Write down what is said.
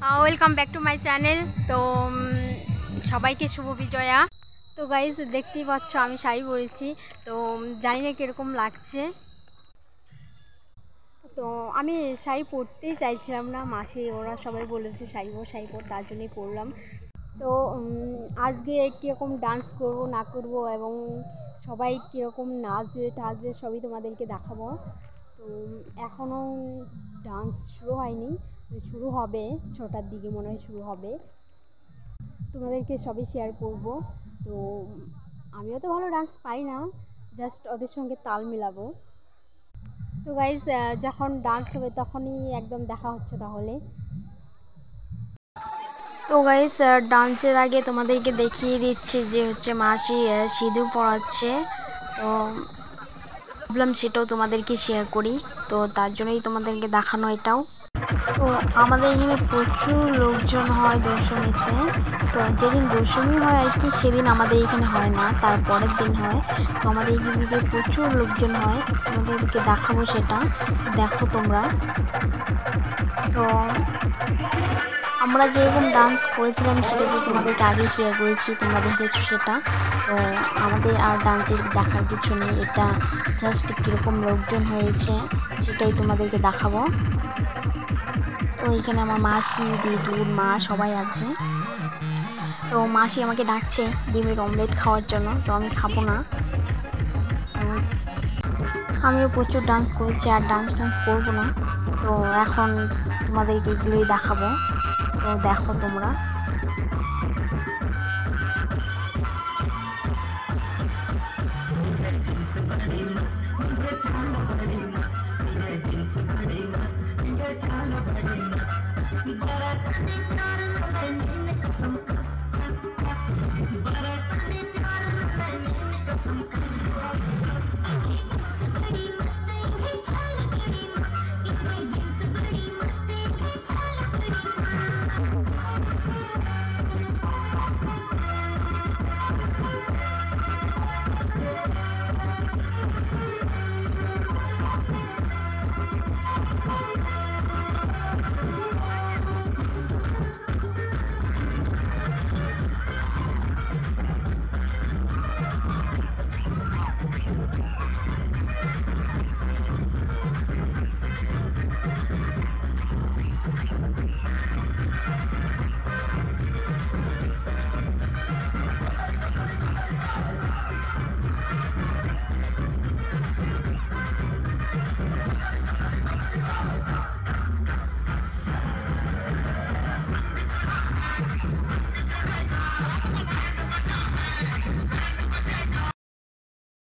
Welcome back to my channel. তো সবাইকে শুভ বিজয়া। তো গাইজ দেখতেই পাচ্ছ আমি শাড়ি পরেছি, তো জানি না কীরকম লাগছে। তো আমি শাড়ি পরতেই চাইছিলাম না, মাসি ওরা সবাই বলেছে শাড়ি পর, তার জন্যই পরলাম। তো আজকে কীরকম ডান্স করব না করব এবং সবাই কীরকম নাচবে টাচবে সবই তোমাদেরকে দেখাবো। তো এখনও ডান্স শুরু হয়নি, শুরু হবে 6টার দিকে মনে হয় শুরু হবে, তোমাদেরকে সবই শেয়ার করব। তো আমিও তো ভালো ডান্স পারি না, জাস্ট ওদের সঙ্গে তাল মিলাবো। তো গাইজ যখন ডান্স হবে তখনই একদম দেখা হচ্ছে তাহলে। তো গাইজ ডান্সের আগে তোমাদেরকে দেখিয়ে দিচ্ছি যে হচ্ছে মাসি সিঁদুর পরাচ্ছে, তো ভাবলাম সেটাও তোমাদেরকে শেয়ার করি, তো তার জন্যই তোমাদেরকে দেখানো এটাও। তো আমাদের এখানে প্রচুর লোকজন হয় দশমীতে। তো যেদিন দশমী হয় আর কি সেদিন আমাদের এখানে হয় না, তার পরের দিন হয়। তো আমাদের এখানে প্রচুর লোকজন হয়, তোমাদেরকে দেখাবো সেটা, দেখো তোমরা। তো আমরা যেরকম ডান্স করেছিলাম সেটা তো তোমাদেরকে আগেই শেয়ার করেছি, তোমরা দেখেছো সেটা। তো আমাদের আর ডান্সের দেখার কিছু নেই, এটা জাস্ট কীরকম লোকজন হয়েছে সেটাই তোমাদেরকে দেখাবো। তো এখানে আমার মাসি, দিদুর মা সবাই আছে। তো মাসি আমাকে ডাকছে ডিমের অমলেট খাওয়ার জন্য, তো আমি খাবো না। আমিও প্রচুর ডান্স করেছি আর ডান্স করবো না। তো এখন তোমাদেরকে এগুলোই দেখাবো, তো দেখো তোমরা।